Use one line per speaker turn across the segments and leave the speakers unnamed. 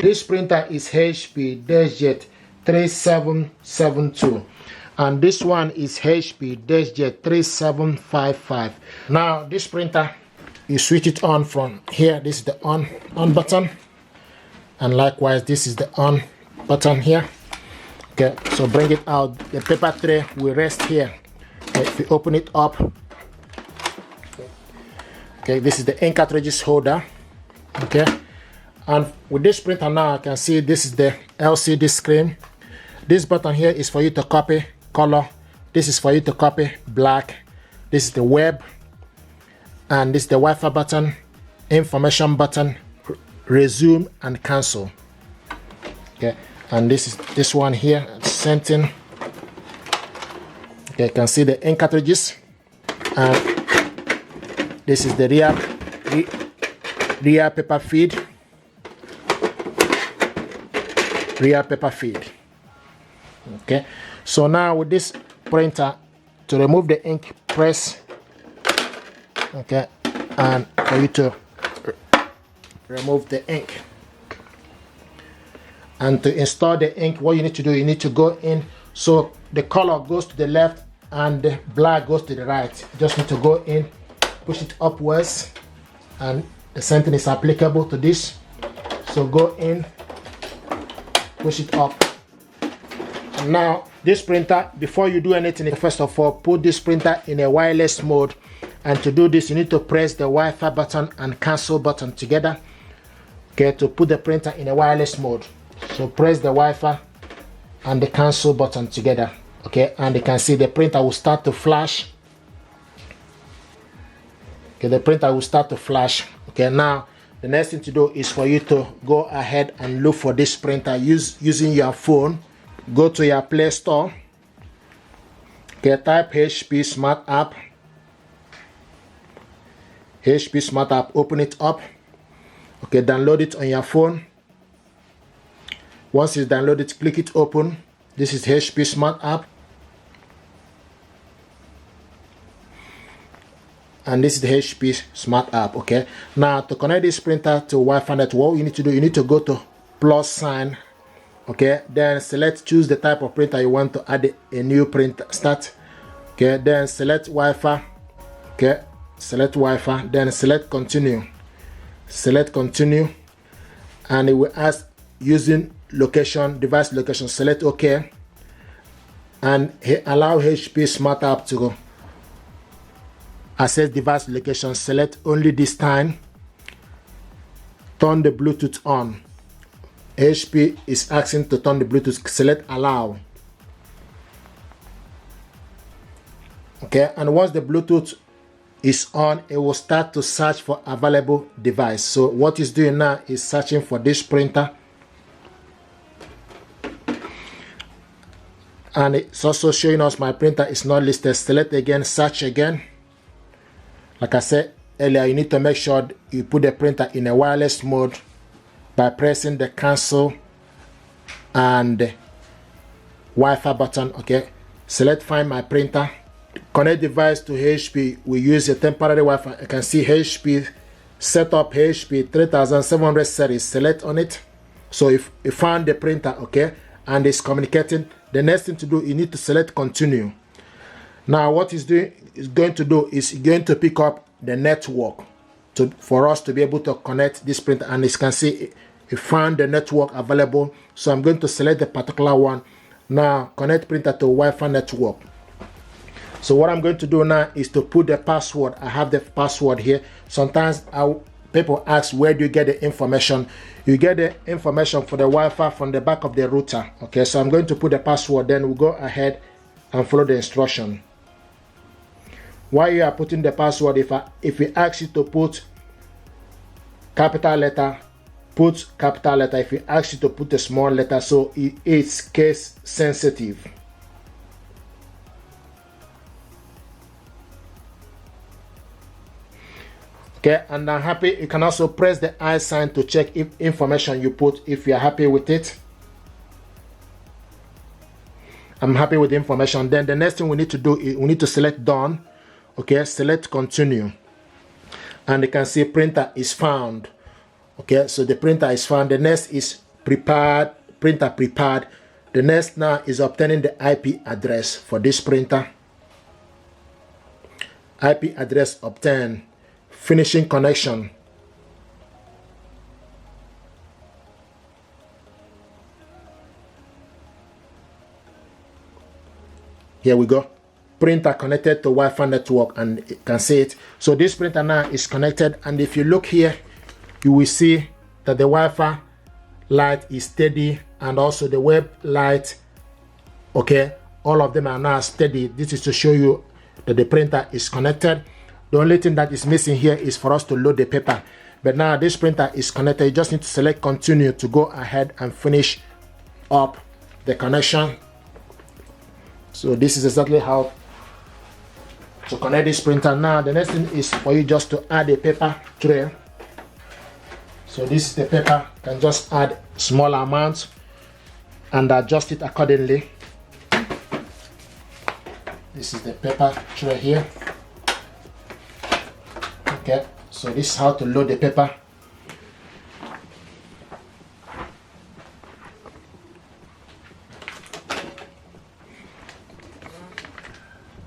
this printer is HP Deskjet 3772 and this one is HP Deskjet 3755. Now this printer, you switch it on from here. This is the on button, and likewise this is the on button here. Okay, so bring it out. The paper tray will rest here. Okay, if you open it up, okay, this is the ink cartridges holder. Okay, and with this printer now, I can see this is the LCD screen. This button here is for you to copy color. This is for you to copy black. This is the web, and this is the Wi-Fi button, information button, resume and cancel. Okay, and this is this one here, sending. Okay, you can see the ink cartridges, and this is the rear paper feed. Rear paper feed. Okay, so now with this printer, to remove the ink, press. Okay, and for you to remove the ink, and to install the ink, what you need to do, you need to go in, so the color goes to the left and the black goes to the right. You just need to go in, push it upwards, and the same thing is applicable to this. So go in, push it up. And now this printer, before you do anything, first of all, put this printer in a wireless mode. And to do this, you need to press the Wi-Fi button and cancel button together. Okay, to put the printer in a wireless mode. So press the Wi-Fi and the cancel button together. Okay, and you can see the printer will start to flash. Okay, the printer will start to flash. Okay, now the next thing to do is for you to go ahead and look for this printer using your phone. Go to your Play Store. Okay, type HP Smart App. HP Smart App, open it up. Okay, download it on your phone. Once it's downloaded, click it open. This is HP Smart App. And this is the HP Smart App. Okay, now to connect this printer to Wi-Fi network, what you need to do, you need to go to plus sign. Okay, then choose the type of printer you want to add a new printer, start. Okay, then select Wi-Fi. Okay, select Wi-Fi, then select continue. Select continue, and it will ask using location, device location. Select OK, and allow HP Smart App to access device location. Select only this time. Turn the Bluetooth on. HP is asking to turn the Bluetooth. Select allow. Okay, and once the Bluetooth is on, it will start to search for available device. So what it's doing now is searching for this printer, and it's also showing us my printer is not listed. Select again, search again. Like I said earlier, you need to make sure you put the printer in a wireless mode by pressing the cancel and Wi-Fi button. Okay, select find my printer. Connect device to HP. We use a temporary Wi-Fi. You can see HP setup, HP 3700 series. Select on it. So if you found the printer, okay, and it's communicating, the next thing to do, you need to select continue. Now what it's going to do is going to pick up the network for us to be able to connect this printer. And as you can see, it found the network available. So I'm going to select the particular one. Now connect printer to Wi-Fi network. So what I'm going to do now is to put the password. I have the password here. Sometimes people ask, where do you get the information? You get the information for the Wi-Fi from the back of the router. Okay, so I'm going to put the password, then we'll go ahead and follow the instruction. While you are putting the password, if we ask you to put capital letter, put capital letter. If we ask you to put a small letter, so it's case sensitive. Okay, and I'm happy. You can also press the I sign to check if information you put, if you're happy with it. I'm happy with the information. Then the next thing we need to do is we need to select done. Okay, select continue. And you can see printer is found. Okay, so the printer is found. The next is printer prepared. The next now is obtaining the IP address for this printer. IP address obtained. Finishing connection. Here we go. Printer connected to Wi-Fi network, and you can see it. So this printer now is connected, and if you look here, you will see that the Wi-Fi light is steady, and also the web light, okay, all of them are now steady. This is to show you that the printer is connected. The only thing that is missing here is for us to load the paper, but now this printer is connected. You just need to select continue to go ahead and finish up the connection. So this is exactly how to connect this printer. Now the next thing is for you just to add a paper tray. So this is the paper. You can just add small amounts and adjust it accordingly. This is the paper tray here. Okay, so this is how to load the paper.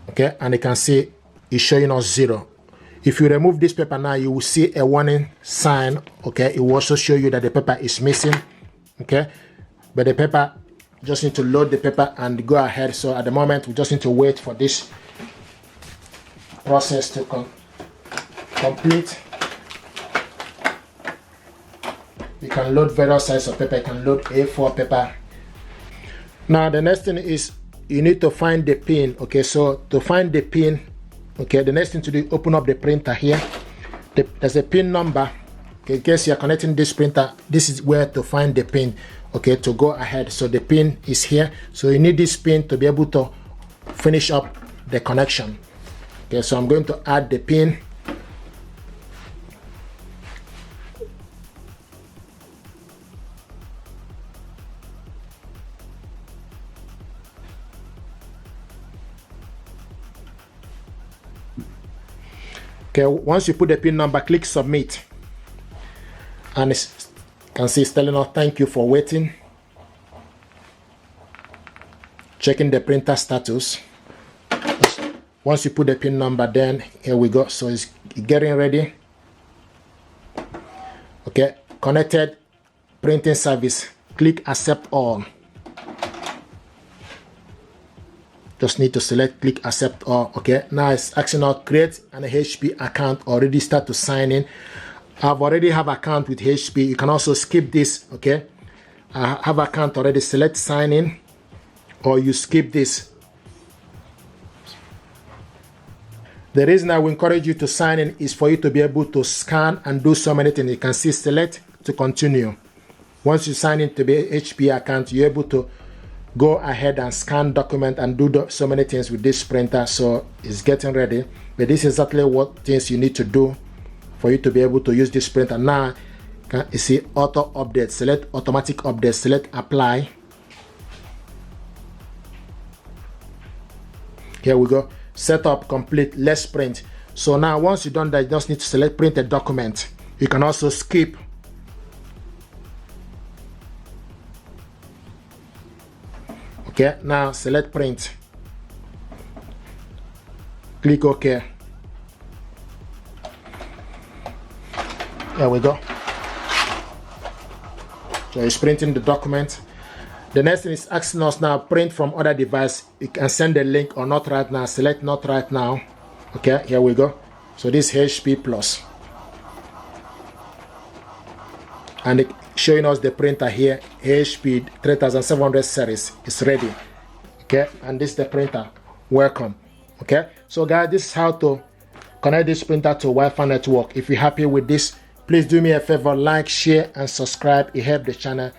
Okay, and you can see it's showing us 0. If you remove this paper now, you will see a warning sign. Okay, it will also show you that the paper is missing. Okay, but the paper, just need to load the paper and go ahead. So at the moment, we just need to wait for this process to complete. You can load various sizes of paper. You can load A4 paper. Now the next thing is you need to find the pin. Okay, so to find the pin, okay, the next thing to do, open up the printer here. There's a pin number. Okay, in case you're connecting this printer, this is where to find the pin. Okay, to go ahead. So the pin is here. So you need this pin to be able to finish up the connection. Okay, so I'm going to add the pin. Okay, once you put the pin number, click submit, and you can see it's telling us thank you for waiting. Checking the printer status. Once you put the pin number, then here we go. So it's getting ready. Okay, connected printing service. Click accept all. Just need to select click accept all. Okay, now it's asking us create an HP account or register to sign in. I've already have account with HP. You can also skip this. Okay, I have account already. Select sign in, or you skip this. The reason I will encourage you to sign in is for you to be able to scan and do so many things. You can see select to continue. Once you sign into the HP account, you're able to go ahead and scan document and do so many things with this printer. So it's getting ready, but this is exactly what things you need to do for you to be able to use this printer. Now you see auto update, select automatic update, select apply. Here we go, setup complete, let's print. So now once you've done that, you just need to select print a document. You can also skip. Okay, now select print. Click OK. There we go. So it's printing the document. The next thing is asking us now print from other device. You can send the link or not right now. Select not right now. Okay, here we go. So this HP Plus. And it showing us the printer here, HP 3700 series is ready. Okay, and this is the printer. Welcome. Okay, so guys, this is how to connect this printer to Wi-Fi network. If you're happy with this, please do me a favor, like, share and subscribe. It helps the channel.